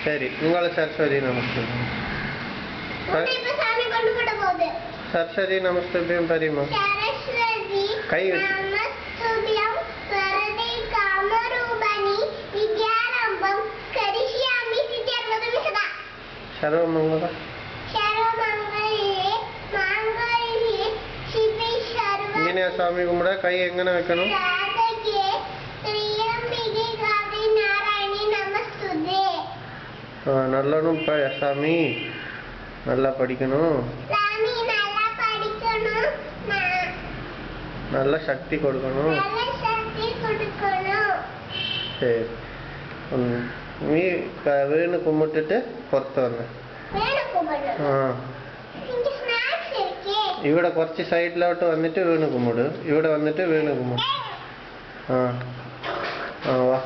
சரி, உங்களை சரஸ்வதி நமஸ்தே. சரஸ்வதி நமஸ்தே பரிமா. கை சர்வமங்கள இங்கே சாமி கும்பிட கை எங்கே வைக்கணும்? நல்லனும் சாமி, நல்லா படிக்கணும், நல்ல சக்தி கொடுக்கணும். சரி, நீ வேணு கும்பிட்டுட்டு பொறுத்து வந்த. ഇവിടെ കുറച്ച് സൈഡിലോട്ട് വന്നിട്ട് വീണ് കുമ്പിട്. ഇവിടെ വന്നിട്ട് വീണ് കുമ്പിട്. ആ ആ വാ.